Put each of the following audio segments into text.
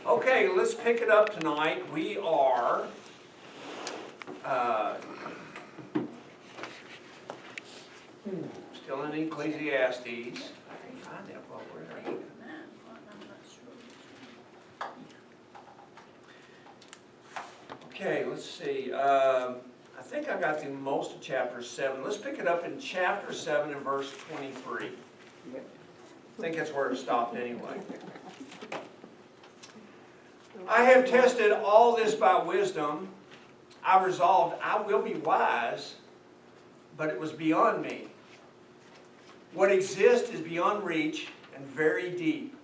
Okay, let's pick it up tonight. We are still in Ecclesiastes. I can't find that book. Where are you? Okay, let's see. I think I got through most of chapter 7. Let's pick it up in chapter 7 and verse 23. I think that's where it stopped anyway. I have tested all this by wisdom. I resolved I will be wise, but it was beyond me. What exists is beyond reach and very deep.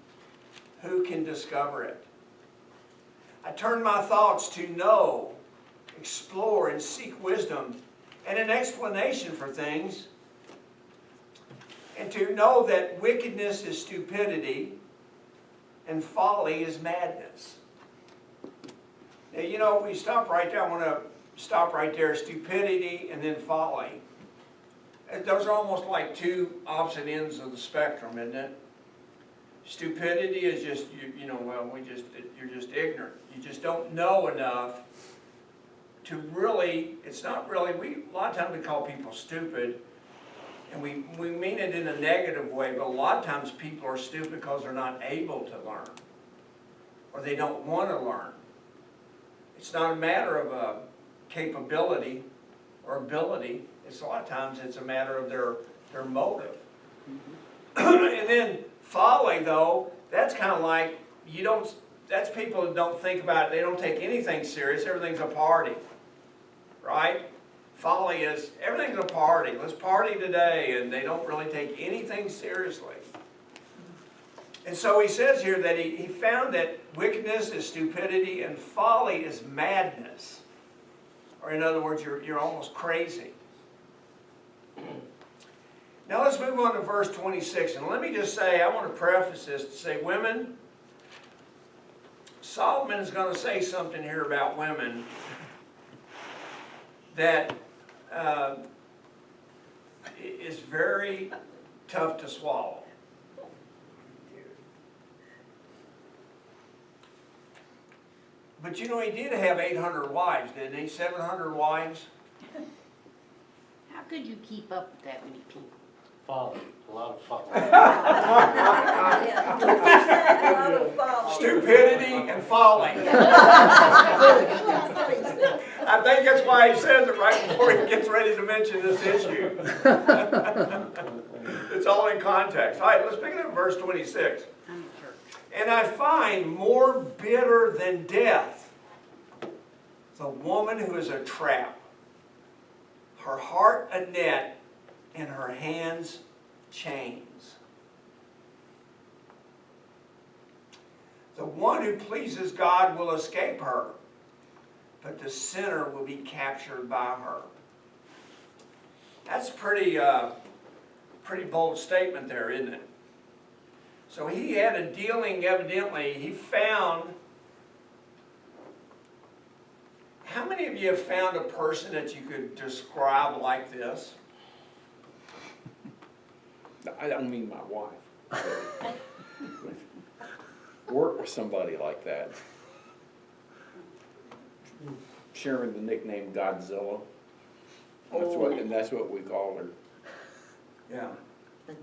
Who can discover it? I turned my thoughts to know, explore, and seek wisdom and an explanation for things, and to know that wickedness is stupidity and folly is madness. Now, you know, we stop right there. I want to stop right there. Stupidity and then folly. Those are almost like two opposite ends of the spectrum, isn't it? Stupidity is just, you're just ignorant. You just don't know enough to really, it's not really, a lot of times we call people stupid, and we mean it in a negative way, but a lot of times people are stupid because they're not able to learn, or they don't want to learn. It's not a matter of capability or ability. It's a lot of times it's a matter of their motive. And then folly, though, that's kind of like, that's people that don't think about it. They don't take anything serious. Everything's a party, right? Folly is, everything's a party. Let's party today, and they don't really take anything seriously. And so he says here that he found that wickedness is stupidity and folly is madness. Or in other words, you're almost crazy. Now let's move on to verse 26. And let me just say, I want to preface this to say, women, Solomon is going to say something here about women that is very tough to swallow. But you know, he did have 800 wives, didn't he? 700 wives? How could you keep up with that many people? Folly, a lot of folly. Stupidity and folly. I think that's why he says it right before he gets ready to mention this issue. It's all in context. All right, let's pick it up in verse 26. And I find more bitter than death the woman who is a trap, her heart a net, and her hands chains. The one who pleases God will escape her, but the sinner will be captured by her. That's a pretty bold statement there, isn't it? So he had a dealing, evidently. He found, how many of you have found a person that you could describe like this? I don't mean my wife. Work with somebody like that. Sharing the nickname Godzilla. That's what we call her. Yeah.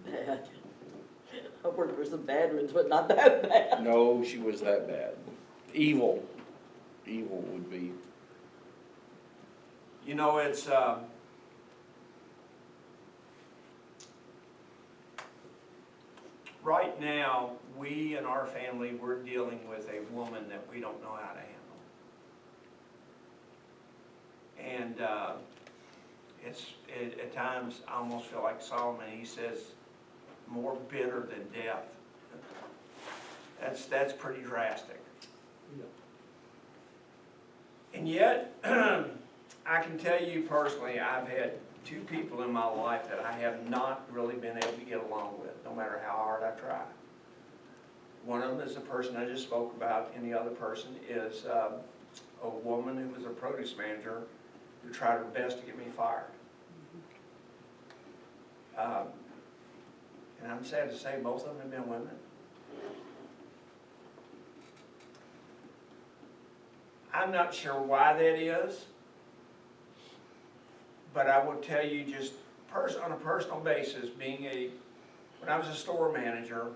Bad. I worked with some bad ones, but not that bad. No, she was that bad. Evil. Evil would be. You know, it's right now, we in our family, we're dealing with a woman that we don't know how to handle. And at times, I almost feel like Solomon, he says, more bitter than death. That's pretty drastic. And yet, I can tell you personally, I've had two people in my life that I have not really been able to get along with, no matter how hard I try. One of them is the person I just spoke about, and the other person is a woman who was a produce manager who tried her best to get me fired. And I'm sad to say both of them have been women. I'm not sure why that is, but I will tell you just on a personal basis, when I was a store manager,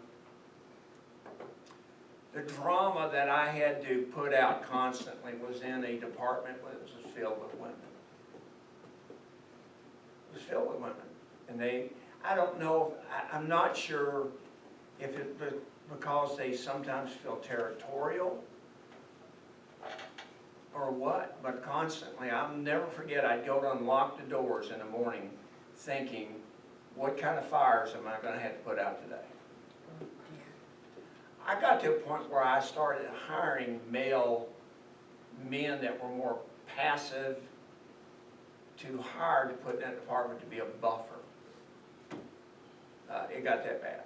the drama that I had to put out constantly was in a department that was filled with women. It was filled with women. And I don't know, I'm not sure if it was because they sometimes feel territorial or what, but constantly, I'll never forget, I'd go to unlock the doors in the morning thinking, what kind of fires am I gonna have to put out today? I got to a point where I started hiring male men that were more passive to hire to put in that department to be a buffer. It got that bad.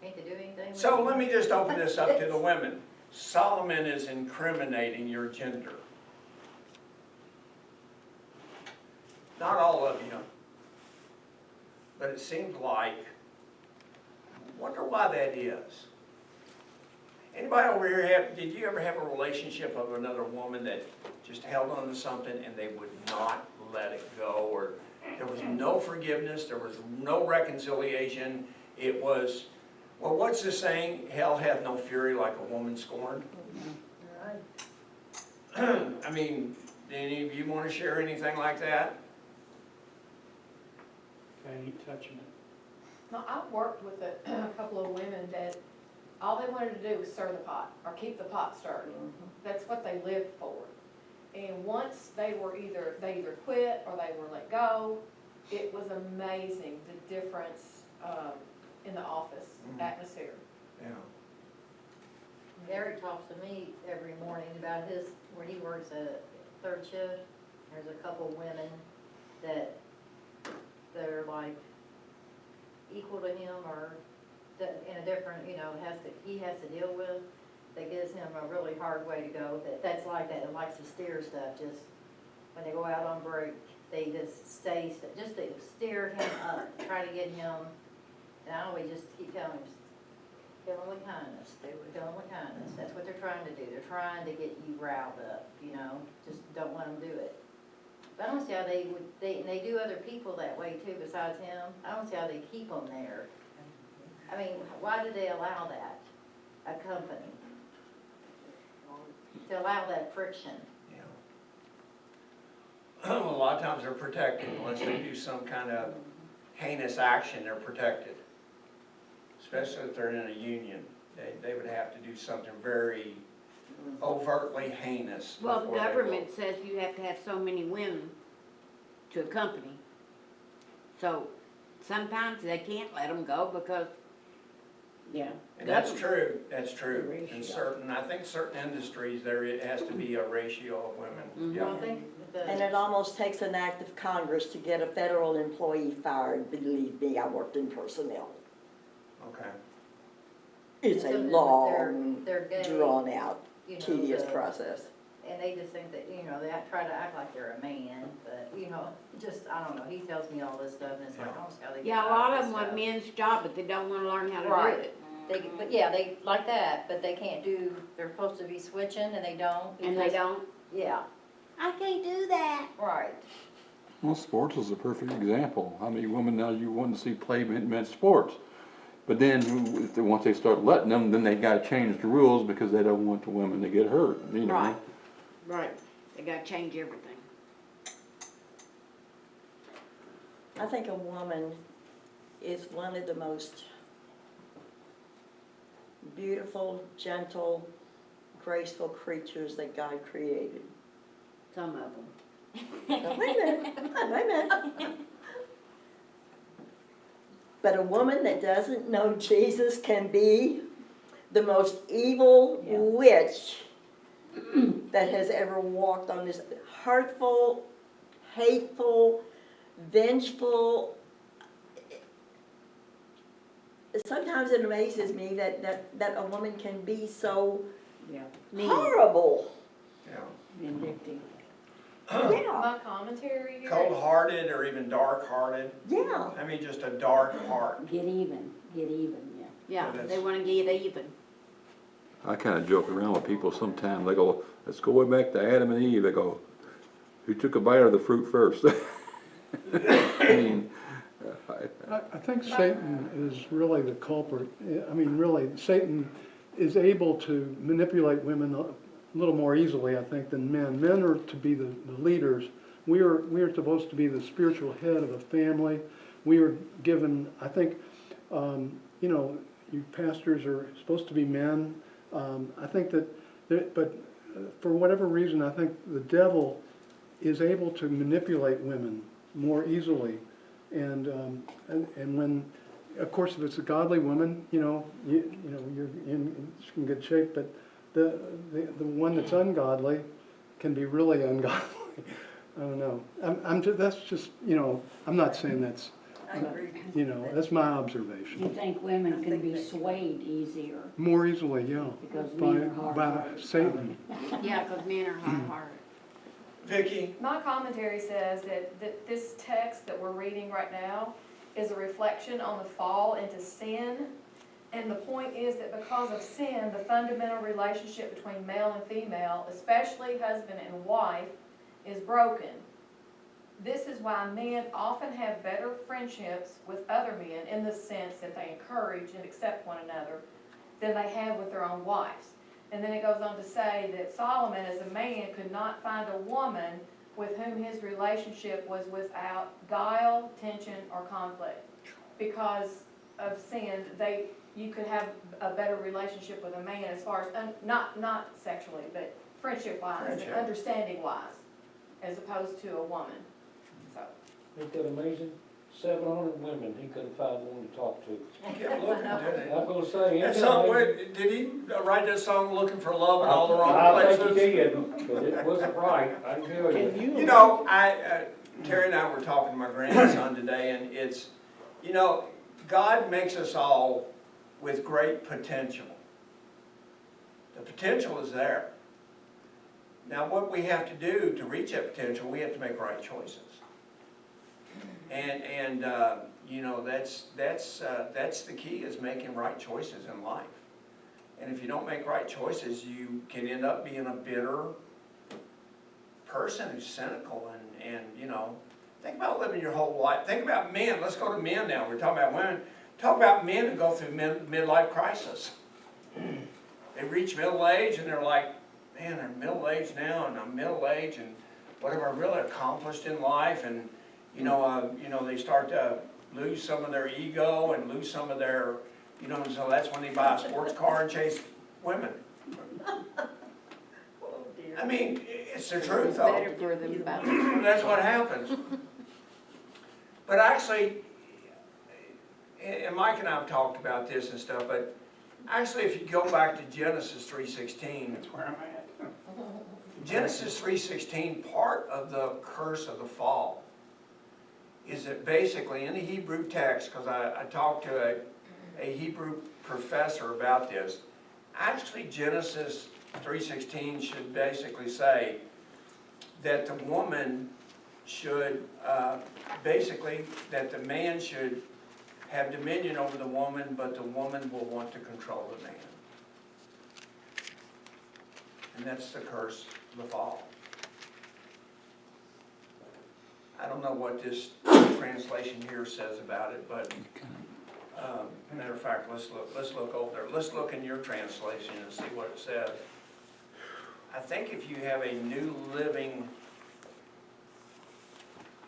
Can't they do anything? So let me just open this up to the women. Solomon is incriminating your gender. Not all of you, but it seems like, wonder why that is. Anybody over here did you ever have a relationship of another woman that just held on to something and they would not let it go, or there was no forgiveness, there was no reconciliation, it was, well, what's the saying? Hell hath no fury like a woman scorned. I mean, do any of you want to share anything like that? I ain't touching it. No, I've worked with a couple of women that all they wanted to do was stir the pot, or keep the pot stirred. That's what they lived for. And once they either quit or they were let go, it was amazing the difference in the office atmosphere. Yeah. Eric talks to me every morning about where he works at third shift. There's a couple women that they're like equal to him, or that in a different, he has to deal with, that gives him a really hard way to go, that's like that, and likes to steer stuff, just when they go out on break, they just just to steer him up, try to get him, and I always just keep telling him, kill him with kindness, kill him with kindness, that's what they're trying to do, they're trying to get you riled up, just don't let them do it. But I don't see how they do other people that way too, besides him. I don't see how they keep them there. I mean, why do they allow that, a company? To allow that friction? Yeah. A lot of times they're protected, unless they do some kind of heinous action, they're protected. Especially if they're in a union. They would have to do something very overtly heinous. Well, the before they government will. says you have to have so many women to a company. So sometimes they can't let them go because, And that's true, I think certain industries, it has to be a ratio of women. Yeah. Well, I think And it almost takes an act of Congress to get a federal employee fired. Believe me, I worked in personnel. Okay. It's a Something with long, their gay, drawn out, you know, tedious process. and they just think that, they try to act like they're a man, but, I don't know, he tells me all this stuff, and it's like, I don't see how they get yeah, a out lot of this them want stuff. men's job, but they don't wanna learn how to do Right. it. They like that, but they can't they're supposed to be switching, and they don't. And they because- don't, Yeah, I can't do that. right. Well, sports is a perfect example. How many women now you want to see play men's sports? But then, once they start letting them, then they gotta change the rules because they don't want the women to get hurt, Right, right, they gotta change everything. I think a woman is one of the most beautiful, gentle, graceful creatures that God created. Some of them. Now, wait a minute. But a woman that doesn't know Jesus can be the most evil witch that has ever walked on this hurtful, hateful, vengeful. Sometimes it amazes me that a woman can be so horrible. Yeah. Vindictive. Yeah, My commentary here. Cold-hearted or even dark-hearted. yeah. I mean, just a dark heart. Get even, yeah. Yeah, So they that's- wanna get even. I kinda joke around with people sometimes, they go, let's go way back to Adam and Eve, they go, who took a bite of the fruit first? I mean, I think Satan is really the culprit. I mean, really, Satan is able to manipulate women a little more easily, I think, than men. Men are to be the leaders. We are supposed to be the spiritual head of a family. We are given, I think, you know, you pastors are supposed to be men. I think but for whatever reason, I think the devil is able to manipulate women more easily. And when, of course, if it's a godly woman, you know, you're in good shape. But the one that's ungodly can be really ungodly. I don't know. That's just, you know, I'm not saying that's, you know, that's my observation. You think women can be swayed easier More easily, yeah, because by men are hard. Satan. Yeah, 'cause men are hard-hearted. Vicky? My commentary says that this text that we're reading right now is a reflection on the fall into sin. And the point is that because of sin, the fundamental relationship between male and female, especially husband and wife, is broken. This is why men often have better friendships with other men in the sense that they encourage and accept one another than they have with their own wives. And then it goes on to say that Solomon as a man could not find a woman with whom his relationship was without guile, tension, or conflict. Because of sin, you could have a better relationship with a man as far as, not sexually, but friendship-wise, and understanding-wise, as opposed to a woman. So. Ain't that amazing? 700 women, he couldn't find one to talk to. He kept looking, didn't I'm gonna say, he? ain't That that song, amazing? did he write that song Looking for Love in all the wrong I places? think he did, but it wasn't right, I can tell you. You know, Terry and I were talking to my grandson today, and it's, you know, God makes us all with great potential. The potential is there. Now, what we have to do to reach that potential, we have to make right choices. And you know, that's the key, is making right choices in life. And if you don't make right choices, you can end up being a bitter person who's cynical and you know, think about living your whole life. Think about men. Let's go to men now. We're talking about women. Talk about men who go through midlife crisis. They reach middle age and they're like, man, I'm middle aged now, and I'm middle aged, and what have I really accomplished in life? And you know, they start to lose some of their ego and lose some of their, you know, so that's when they buy a sports car and chase women. I mean, it's the truth, though. Better for them both. That's what happens. But actually, and Mike and I have talked about this and stuff, but actually if you go back to Genesis 3:16, That's where I'm at. Genesis 3:16, part of the curse of the fall is that basically in the Hebrew text, because I talked to a Hebrew professor about this, actually Genesis 3:16 should basically say that the woman should, basically, that the man should have dominion over the woman, but the woman will want to control the man. And that's the curse of the fall. I don't know what this translation here says about it, but matter of fact, let's look over there. Let's look in your translation and see what it says. I think if you have a New Living,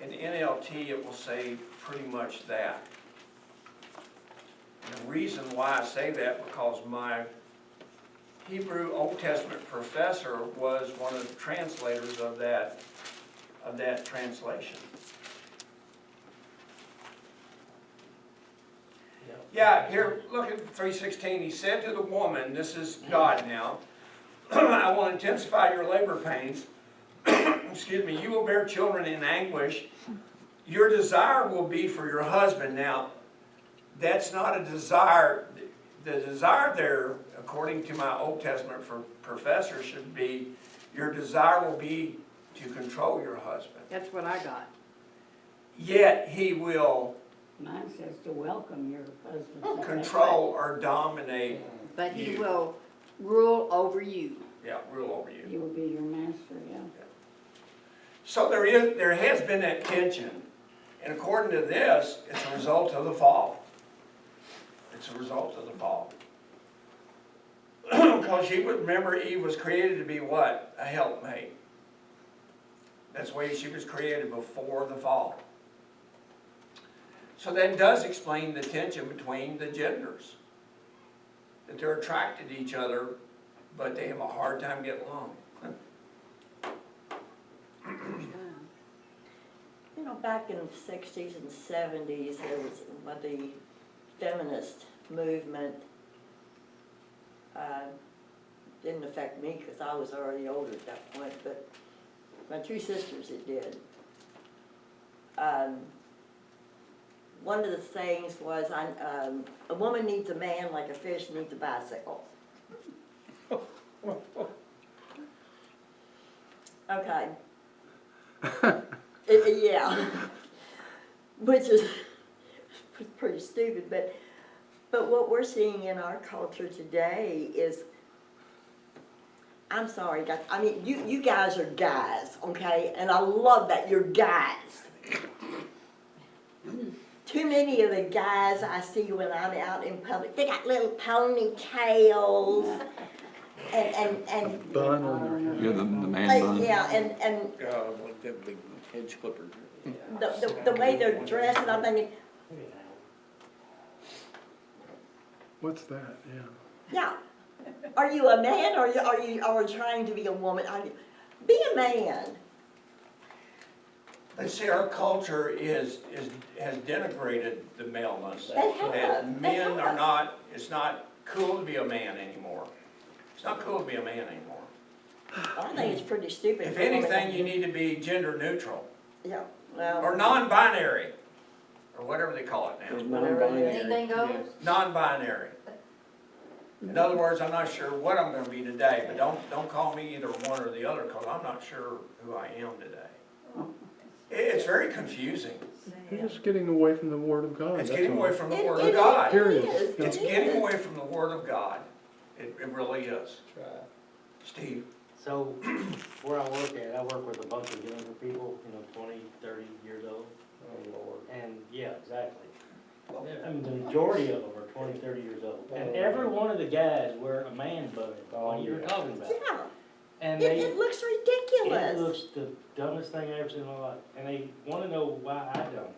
in NLT it will say pretty much that. And the reason why I say that, because my Hebrew Old Testament professor was one of the translators of that translation. Yeah, here, look at 3:16. He said to the woman, this is God now, I will intensify your labor pains. Excuse me, you will bear children in anguish. Your desire will be for your husband. Now, that's not a desire. The desire there, according to my Old Testament professor, should be, your desire will be to control your husband. That's what I got. Yet he will Mine says to welcome your husband. control or dominate But he you. will rule over you. Yeah, rule over you. He will be your master, yeah. So there has been that tension, and according to this, it's a result of the fall. It's a result of the fall. Because remember, Eve was created to be what? A helpmate. That's the way she was created before the fall. So that does explain the tension between the genders. That they're attracted to each other, but they have a hard time getting along. You know, back in the sixties and seventies, there was what the feminist movement, didn't affect me because I was already older at that point, but my two sisters it did. One of the sayings was, a woman needs a man like a fish needs a bicycle. Okay. Yeah, which is pretty stupid, but what we're seeing in our culture today is, I'm sorry guys, I mean, you guys are guys, okay, and I love that you're guys. Too many of the guys I see when I'm out in public, they got little ponytails and Bun on their head. Yeah, the man bun. yeah, and God, like that big hedge clippers. the way they're dressed, and I'm thinking, What's that, yeah. yeah, are you a man or are you trying to be a woman? Be a man. But see, our culture has denigrated the maleness. They have, That they men are have. not, it's not cool to be a man anymore. It's not cool to be a man anymore. I think it's pretty stupid. If for women anything, to- you need to be gender neutral, Yeah, well. or non-binary, or whatever they call it now. Non-binary. Anything goes? Non-binary. In other words, I'm not sure what I'm gonna be today, but don't call me either one or the other, because I'm not sure who I am today. It's very confusing. You're just getting away from the Word of God, It's that's getting all. away from the It- Word it of God. Period. is, It's it getting is. away from the Word of God. It really is. Steve? So, where I work with a bunch of younger people, 20, 30 years old. Oh, Lord. And, yeah, exactly. I mean, the majority of them are 20, 30 years old. And every one of the guys wear a man bun, like you were talking about. Yeah, And it looks it ridiculous. looks the dumbest thing I've ever seen in my life. And they wanna know why I don't.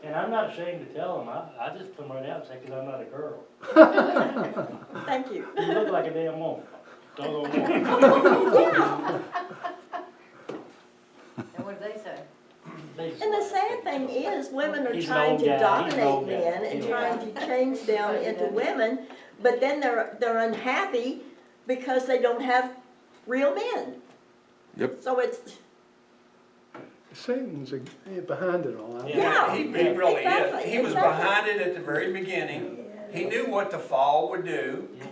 And I'm not ashamed to tell them, I just come right out and say, 'cause I'm not a girl. Thank you. You look like a damn woman. Doggone woman. Yeah, And what did they say? They just and the laugh. sad thing is, women are He's an trying old to guy. He's an dominate old guy. men and Yeah. trying to change them into women, but then they're unhappy because they don't have real men. Yep. So it's, Satan's behind it all. Yeah. He really exactly, is. He was exactly. behind it at the very beginning. He knew what the fall would do. Yeah.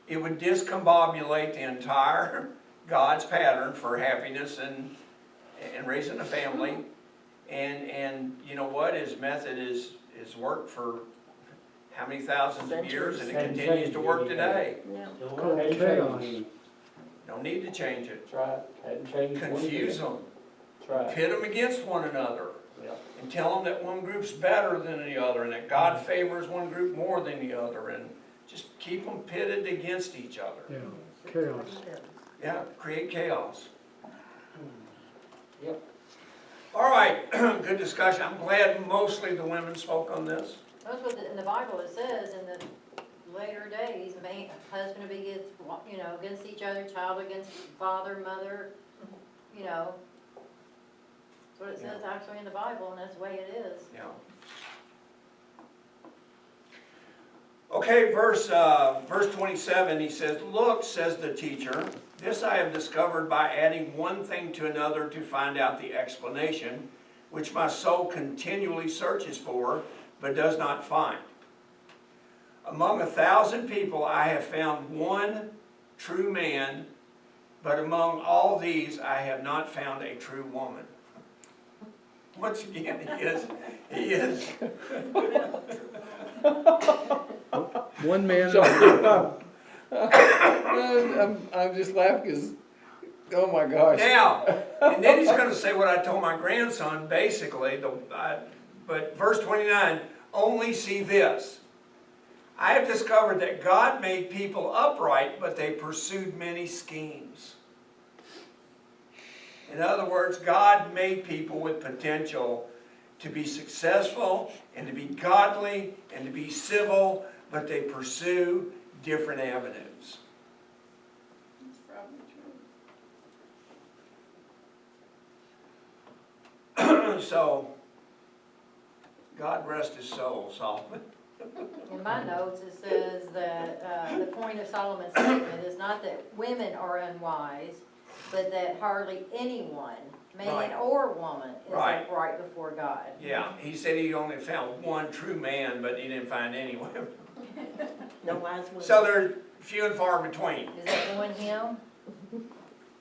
It would discombobulate the entire God's pattern for happiness and raising a family. And you know what? His method is worked for how many thousands of years, and it Centuries. continues to work today. yeah. Still Called working. chaos. No need to change it. Try it, hadn't changed one Confuse bit. them. Try it. Pit them against one another. Yep. And tell them that one group's better than the other, and that God favors one group more than the other, and just keep them pitted against each other. Yeah, chaos. Yeah, create chaos. Yep. All right, good discussion. I'm glad mostly the women spoke on this. That's what, in the Bible it says, in the later days, husband will be against each other, child against father, mother, That's what it says actually in the Bible, and that's the way it is. Yeah. Okay, verse 27, he says, "Look, says the teacher, this I have discovered by adding one thing to another to find out the explanation, which my soul continually searches for, but does not find. Among 1,000 people I have found one true man, but among all these I have not found a true woman." Once again, he is One man, I'm just laughing because, oh my gosh. Now, and then he's gonna say what I told my grandson, basically, but verse 29, only see this. I have discovered that God made people upright, but they pursued many schemes. In other words, God made people with potential to be successful and to be godly and to be civil, but they pursue different avenues. That's probably true. So, God rest his soul, Solomon. In my notes, it says that, the point of Solomon's statement is not that women are unwise, but that hardly anyone, man Right. or woman, is Right. upright before God. Yeah, he said he only found one true man, but he didn't find any women. No wise women. So they're few and far between. Is that one him?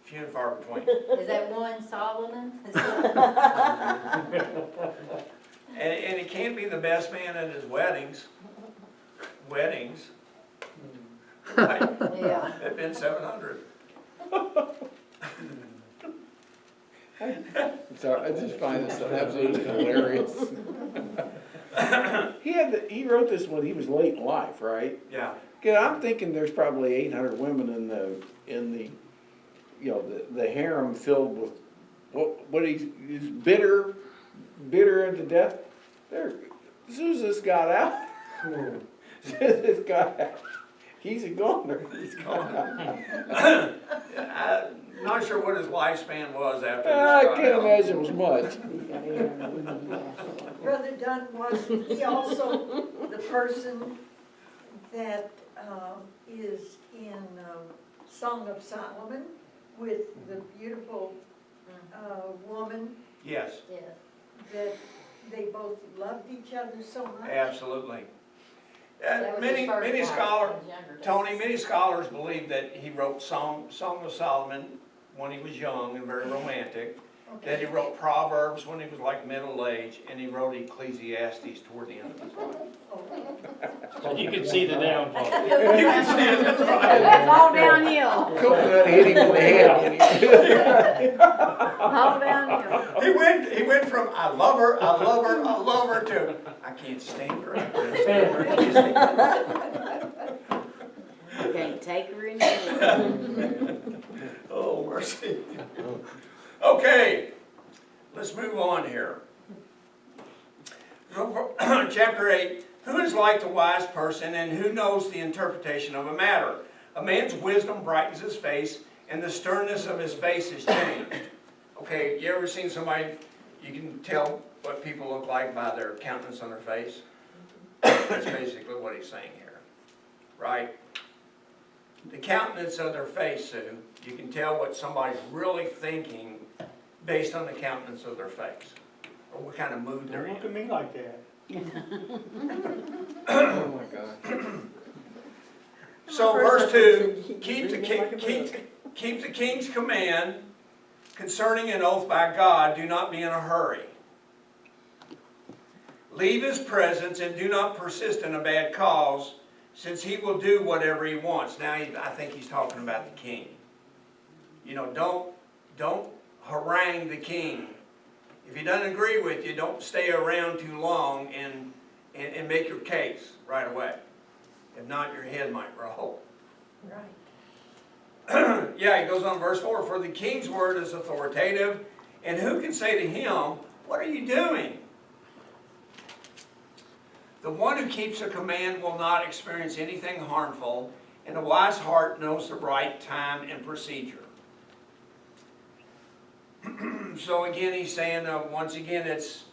Few and far between. Is that one Solomon? And he can't be the best man at his weddings. Weddings. Right? Yeah. There've been 700. Sorry, I just find this absolutely hilarious. He wrote this when he was late in life, right? Yeah. 'Cause I'm thinking there's probably 800 women in the you know, the harem filled with what he's bitter unto death. There, as soon as this got out, he's a goner. He's gone. I'm not sure what his lifespan was after this. I got can't out. imagine it was much. Brother Dunn, wasn't he also the person that is in Song of Solomon with the beautiful woman, Yes, Yes. that they both loved each other so much? absolutely. That was Many his first wife scholars, in his younger days. Tony, many scholars believe that he wrote Song of Solomon when he was young and very romantic. That he wrote Proverbs when he was like middle age, and he wrote Ecclesiastes toward the end of his life. So you can see the downfall. You can see it, that's right. It's all downhill, Coconut hit him in the head when he. all downhill. He went from I love her to I can't stand her. I can't stand her. I can't stand her. You can't take her anymore. Oh, mercy. Okay, let's move on here. Chapter 8, who is like the wise person and who knows the interpretation of a matter? A man's wisdom brightens his face and the sternness of his face is changed. Okay, you ever seen somebody, you can tell what people look like by their countenance on their face? That's basically what he's saying here, right? The countenance of their face, Sue, you can tell what somebody's really thinking based on the countenance of their face, or what kind of mood they're Don't look at in. me like that. Oh my God. So verse 2, keep the king's command concerning an oath by God, do not be in a hurry. Leave his presence and do not persist in a bad cause, since he will do whatever he wants. Now, I think he's talking about the king. You know, don't harangue the king. If he doesn't agree with you, don't stay around too long and make your case right away. If not, your head might roll. Right. Yeah, he goes on verse 4, for the king's word is authoritative, and who can say to him, what are you doing? The one who keeps a command will not experience anything harmful, and a wise heart knows the right time and procedure. So again, he's saying, once again, it's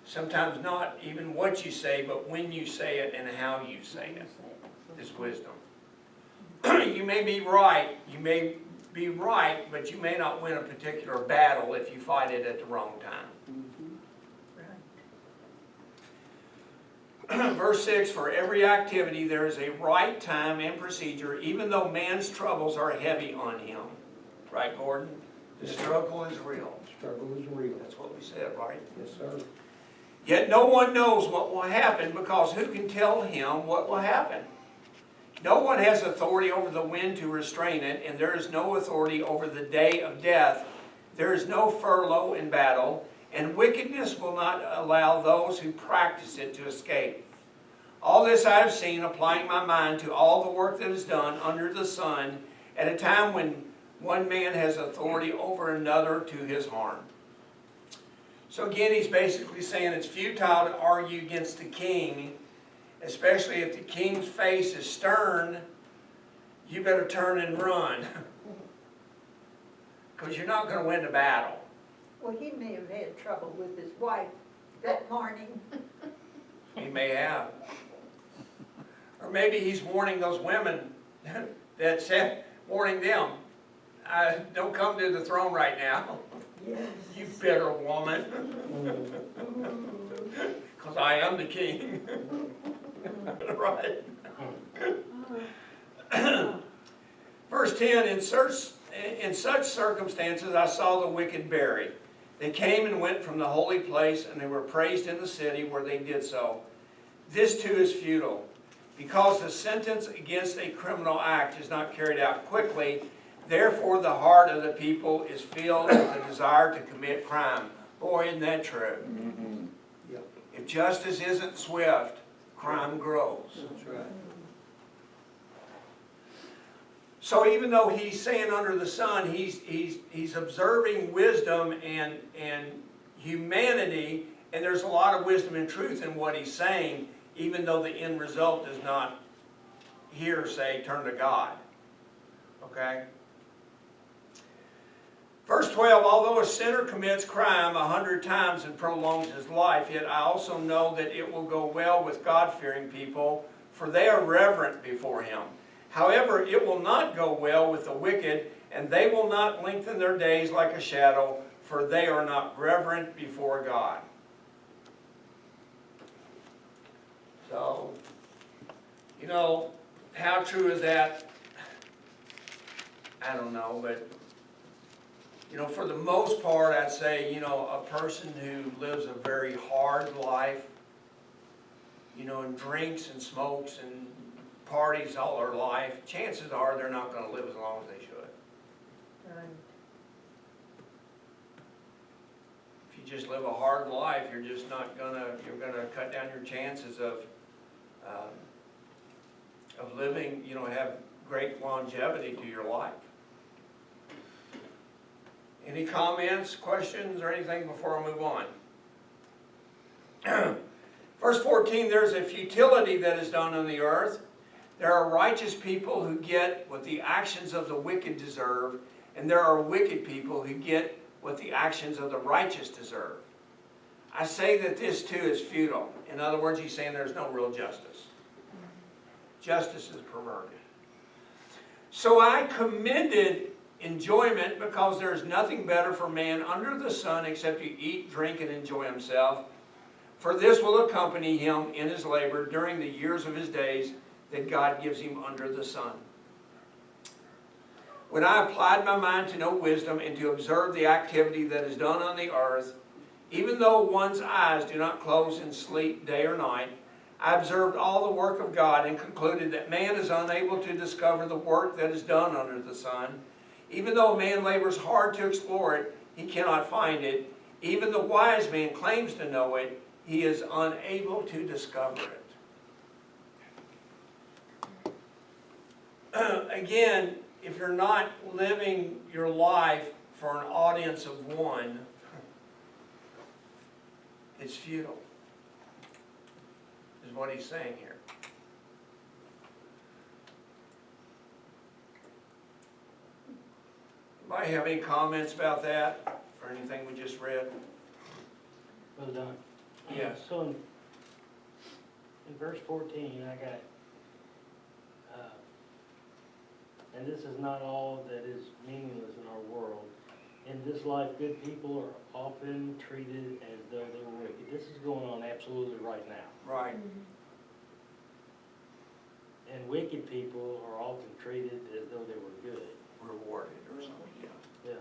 sometimes not even what you say, but when you say it and how you say it is wisdom. You may be right, but you may not win a particular battle if you fight it at the wrong time. Verse 6, for every activity there is a right time and procedure, even though man's troubles are heavy on him. Right, Gordon? The struggle is real. Struggle is real. That's what we said, right? Yes, sir. Yet no one knows what will happen, because who can tell him what will happen? No one has authority over the wind to restrain it, and there is no authority over the day of death. There is no furlough in battle, and wickedness will not allow those who practice it to escape. All this I have seen, applying my mind to all the work that is done under the sun, at a time when one man has authority over another to his harm. So again, he's basically saying it's futile to argue against the king, especially if the king's face is stern. You better turn and run, because you're not going to win the battle. Well, he may have had trouble with his wife that morning. He may have. Or maybe he's warning those women that said, warning them, don't come to the throne right now. Yes. You bitter woman. Because I am the king. Right. Verse 10, in such circumstances I saw the wicked buried. They came and went from the holy place, and they were praised in the city where they did so. This too is futile, because the sentence against a criminal act is not carried out quickly. Therefore the heart of the people is filled with a desire to commit crime. Boy, isn't that true? Mm-hmm. If justice isn't swift, crime grows. That's right. So even though he's saying under the sun, he's observing wisdom and humanity, and there's a lot of wisdom and truth in what he's saying, even though the end result does not here say turn to God. Okay? Verse 12, although a sinner commits crime 100 times and prolongs his life, yet I also know that it will go well with God-fearing people, for they are reverent before him. However, it will not go well with the wicked, and they will not lengthen their days like a shadow, for they are not reverent before God. So, you know, how true is that? I don't know, but, you know, for the most part, I'd say, you know, a person who lives a very hard life, you know, and drinks and smokes and parties all their life, chances are they're not going to live as long as they should. Right. If you just live a hard life, you're just not going to, you're going to cut down your chances of living, you know, have great longevity to your life. Any comments, questions, or anything before I move on? Verse 14, there's a futility that is done on the earth. There are righteous people who get what the actions of the wicked deserve, and there are wicked people who get what the actions of the righteous deserve. I say that this too is futile. In other words, he's saying there's no real justice. Justice is perverted. So I commended enjoyment, because there is nothing better for man under the sun except to eat, drink, and enjoy himself. For this will accompany him in his labor during the years of his days that God gives him under the sun. When I applied my mind to know wisdom and to observe the activity that is done on the earth, even though one's eyes do not close in sleep day or night, I observed all the work of God and concluded that man is unable to discover the work that is done under the sun. Even though a man labors hard to explore it, he cannot find it. Even the wise man claims to know it, he is unable to discover it. Again, if you're not living your life for an audience of one, it's futile, is what he's saying here. Anybody have any comments about that, or anything we just read? Well done. Yes. So in verse 14, I got, and this is not all that is meaningless in our world. In this life, good people are often treated as though they were wicked. This is going on absolutely right now. Right. And wicked people are often treated as though they were good. Rewarded or something, yeah. Yeah,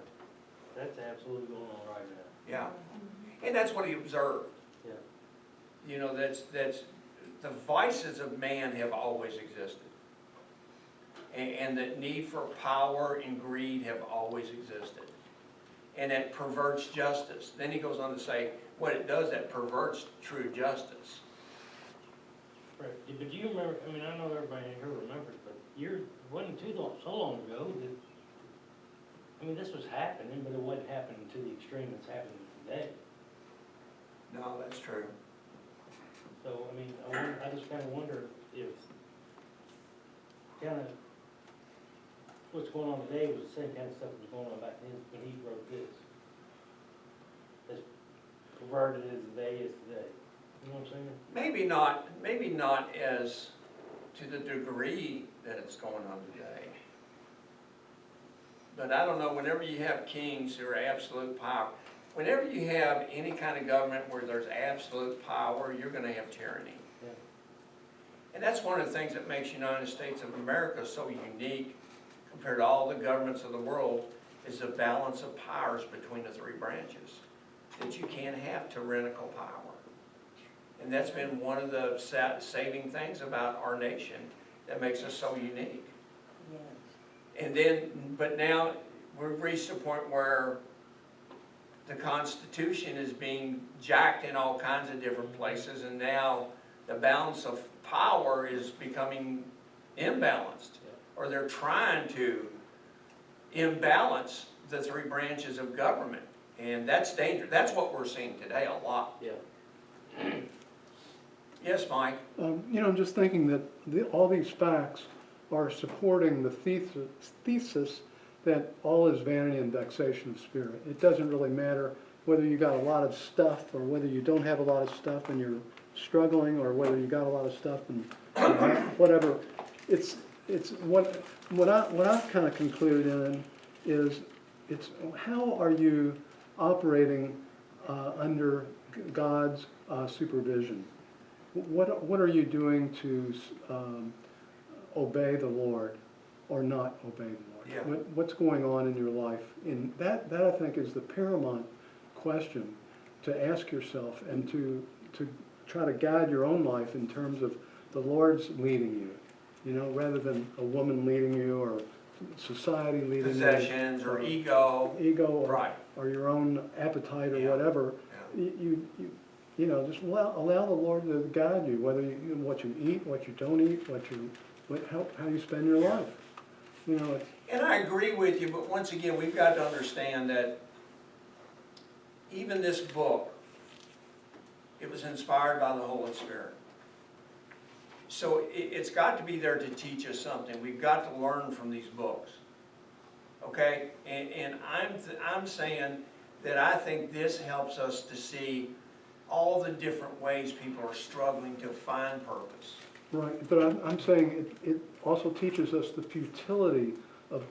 that's absolutely going on right now. Yeah. And that's what he observed. Yeah. You know, that's the vices of man have always existed. and that need for power and greed have always existed. And it perverts justice. Then he goes on to say, what it does, that perverts true justice. Right, but do you remember, I mean, I know everybody here remembers, but wasn't so long ago that, I mean, this was happening, but it wasn't happening to the extreme that's happening today. No, that's true. So, I mean, I just kinda wonder if, what's going on today was the same kind of stuff that was going on back then when he wrote this. As perverted as the day is today. You know what I'm saying? Maybe not as to the degree that it's going on today. But I don't know, whenever you have kings who are absolute power, whenever you have any kind of government where there's absolute power, you're gonna have tyranny. Yeah. And that's one of the things that makes the United States of America so unique compared to all the governments of the world, is the balance of powers between the three branches. That you can't have tyrannical power. And that's been one of the saving things about our nation that makes us so unique. Yes. And then, but now we've reached a point where the Constitution is being jacked in all kinds of different places, and now the balance of power is becoming imbalanced, or they're trying to imbalance the three branches of government, and that's dangerous. That's what we're seeing today a lot. Yeah. Yes, Mike? You know, I'm just thinking that all these facts are supporting the thesis that all is vanity and vexation of spirit. It doesn't really matter whether you got a lot of stuff or whether you don't have a lot of stuff and you're struggling, or whether you got a lot of stuff and whatever. It's what I've kind of concluded in is it's how are you operating under God's supervision? What are you doing to obey the Lord or not obey the Lord? Yeah. What's going on in your life? And that I think is the paramount question to ask yourself, and to try to guide your own life in terms of the Lord's leading you, rather than a woman leading you or society leading Possessions you. or ego. Or, Right. or your own appetite or Yeah. whatever. Yeah. Just allow the Lord to guide you, whether what you eat, what you don't eat, how you spend your life. And I agree with you, but once again, we've got to understand that even this book, it was inspired by the Holy Spirit. So it's got to be there to teach us something. We've got to learn from these books. Okay? And I'm saying that I think this helps us to see all the different ways people are struggling to find purpose. Right, but I'm saying it also teaches us the futility of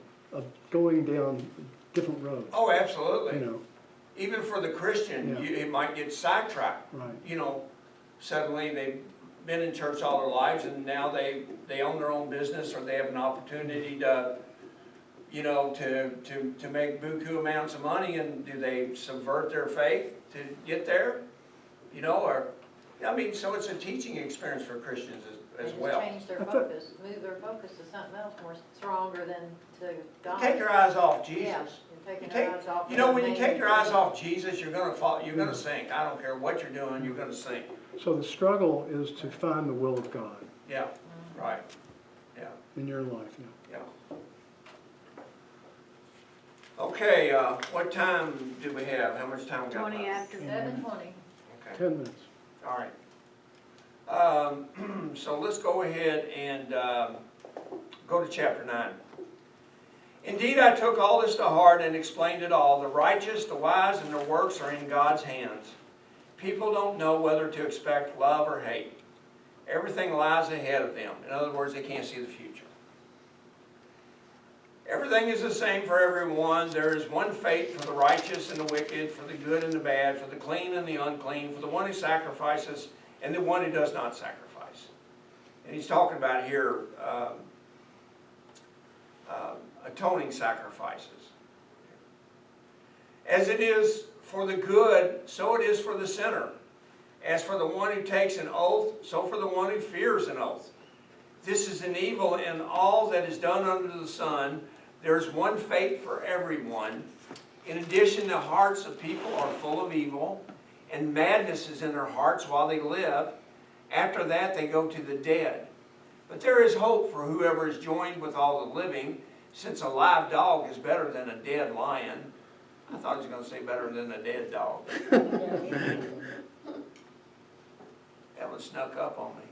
going down different roads. Oh, absolutely. You know, Even for the Christian, Yeah. it might get sidetracked. right. Suddenly they've been in church all their lives, and now they own their own business, or they have an opportunity to make buku amounts of money, and do they subvert their faith to get there? So it's a teaching experience for Christians as well. Change their focus, move their focus to something else more stronger than to God. Take your eyes off Yeah, Jesus. you're taking your eyes off. When you take your eyes off Jesus, you're gonna fall, you're gonna sink. I don't care what you're doing, you're gonna sink. So the struggle is to find the will of God Yeah, right, yeah, in your life. yeah. Okay, what time do we have? How much time we got 20 left? after. 7:20. Okay, 10 minutes. all right. So let's go ahead and go to chapter 9. Indeed, I took all this to heart and explained it all. The righteous, the wise, and their works are in God's hands. People don't know whether to expect love or hate. Everything lies ahead of them. In other words, they can't see the future. Everything is the same for everyone. There is one fate for the righteous and the wicked, for the good and the bad, for the clean and the unclean, for the one who sacrifices and the one who does not sacrifice. And he's talking about here atoning sacrifices. As it is for the good, so it is for the sinner. As for the one who takes an oath, so for the one who fears an oath. This is an evil in all that is done under the sun. There's one fate for everyone. In addition, the hearts of people are full of evil, and madness is in their hearts while they live. After that, they go to the dead. But there is hope for whoever is joined with all the living, since a live dog is better than a dead lion. I thought he was going to say better than a dead dog. That one snuck up on me.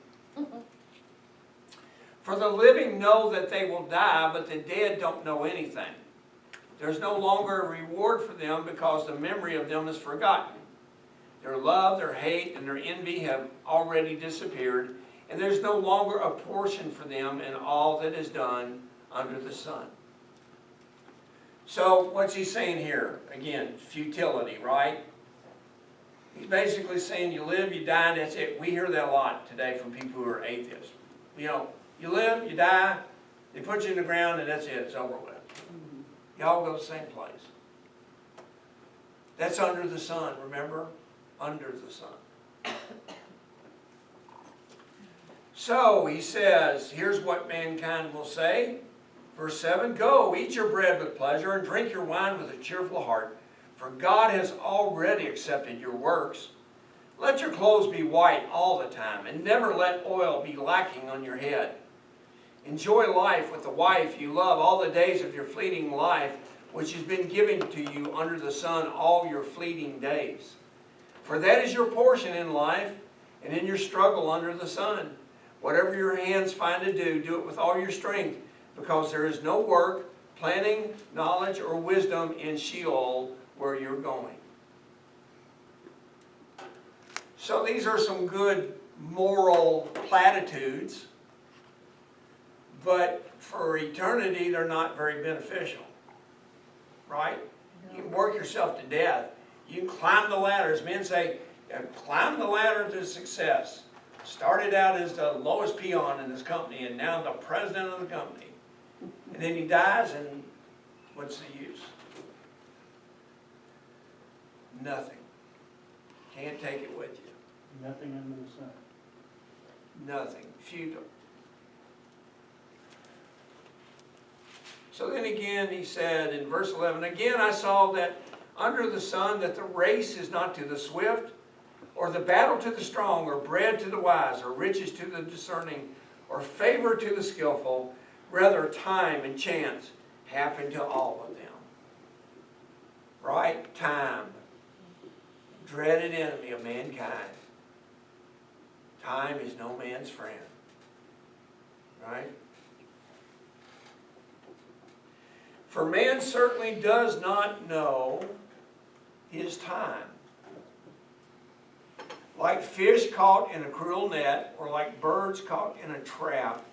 For the living know that they will die, but the dead don't know anything. There's no longer a reward for them because the memory of them is forgotten. Their love, their hate, and their envy have already disappeared, and there's no longer a portion for them in all that is done under the sun. So what's he saying here? Again, futility, right? He's basically saying you live, you die, and that's it. We hear that a lot today from people who are atheists. You know, you live, you die, they put you in the ground, and that's it, it's over with. Y'all go to the same place. That's under the sun, remember? Under the sun. So, he says, here's what mankind will say. Verse 7, go, eat your bread with pleasure, and drink your wine with a cheerful heart, for God has already accepted your works. Let your clothes be white all the time, and never let oil be lacking on your head. Enjoy life with the wife you love all the days of your fleeting life, which has been given to you under the sun all your fleeting days. For that is your portion in life, and in your struggle under the sun. Whatever your hands find to do, do it with all your strength, because there is no work, planning, knowledge, or wisdom in Sheol where you're going. So these are some good moral platitudes, but for eternity they're not very beneficial, right? You can work yourself to death. You can climb the ladder, as men say, climb the ladder to success. Started out as the lowest peon in his company, and now the president of the company. And then he dies, and what's the use? Nothing. Can't take it with you. Nothing under the sun. Nothing. Futile. So then again he said in verse 11, again I saw that under the sun that the race is not to the swift, or the battle to the strong, or bread to the wise, or riches to the discerning, or favor to the skillful. Rather, time and chance happen to all of them. Right? Time. Dreaded enemy of mankind. Time is no man's friend. Right? For man certainly does not know his time. Like fish caught in a cruel net, or like birds caught in a trap,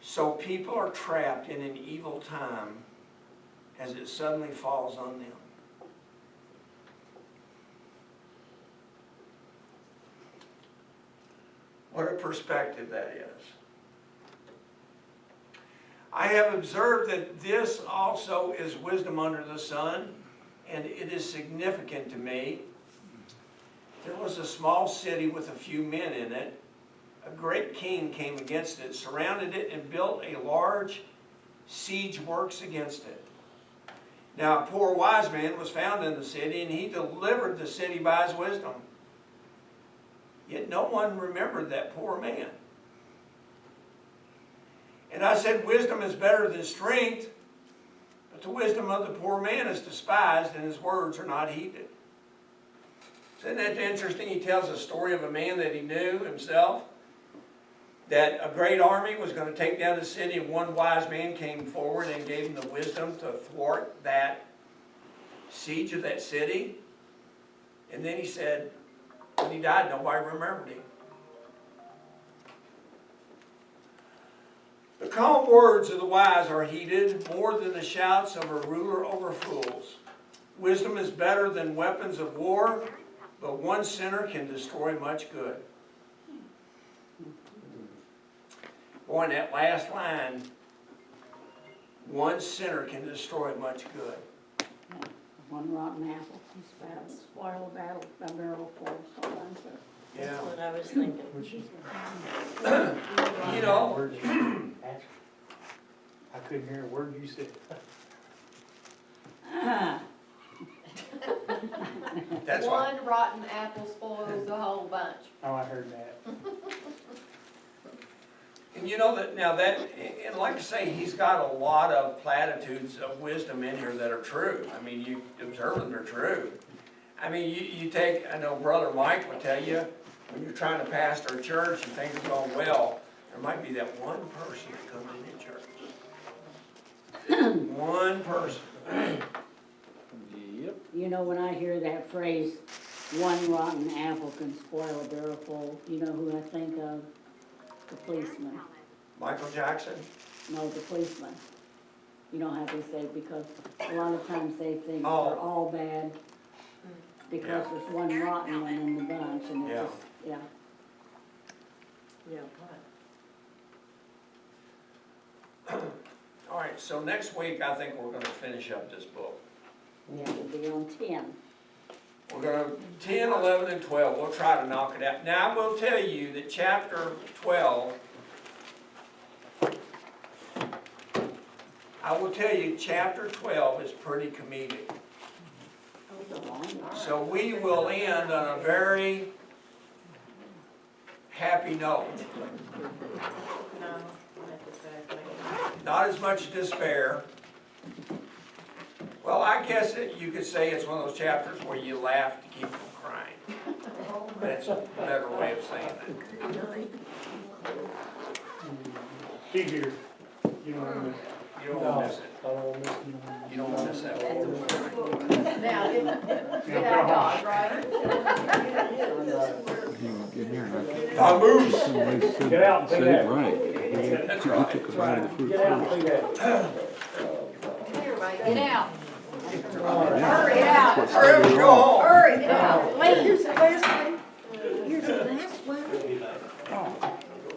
so people are trapped in an evil time as it suddenly falls on them. What a perspective that is. I have observed that this also is wisdom under the sun, and it is significant to me. There was a small city with a few men in it. A great king came against it, surrounded it, and built a large siege works against it. Now a poor wise man was found in the city, and he delivered the city by his wisdom. Yet no one remembered that poor man. And I said, wisdom is better than strength, but the wisdom of the poor man is despised, and his words are not heeded. Isn't that interesting? He tells a story of a man that he knew himself, that a great army was going to take down the city, and one wise man came forward and gave him the wisdom to thwart that siege of that city. And then he said, when he died, nobody remembered him. The calm words of the wise are heeded more than the shouts of a ruler over fools. Wisdom is better than weapons of war, but one sinner can destroy much good. Boy, in that last line, one sinner can destroy much good. One rotten apple can spoil a barrel full sometimes. Yeah. That's what I was thinking. You know, Words. I couldn't hear a word you said. Ah, that's why, One rotten apple spoils the whole bunch. Oh, I heard that. and you know that, now that, and like I say, he's got a lot of platitudes of wisdom in here that are true. I mean, you observe them, they're true. I mean, you take, I know Brother Mike would tell you, when you're trying to pastor a church and things are going well, there might be that one person that comes into church. One person. Yep. you know, when I hear that phrase, one rotten apple can spoil a barrel full, you know who I think of? The policeman. Michael Jackson? No, the policeman. You know how they say, because a lot of times they think Oh. they're all bad because Yeah. there's one rotten one in the bunch, and it Yeah. just, yeah. Yeah. All right, so next week, I think we're gonna finish up this book. Yeah, it'll be on 10. We're gonna, 10, 11, and 12, we'll try to knock it out. Now, I will tell you that chapter 12, I will tell you, chapter 12 is pretty comedic. So we will end on a very happy note. No, not exactly. Not as much despair. Well, I guess you could say it's one of those chapters where you laugh to keep from crying. That's a better way of saying that. Steve here. You don't want You don't want to miss it. I don't want to- You don't want to miss that one. Now, get out Dodge, right? Get here, right? Vamoose! Somebody said- Get out and take said that. right. That's He right. took a bite of the fruit Get out, first. take that. Everybody, get out. Yeah. Hurry out. Hurry up, go home.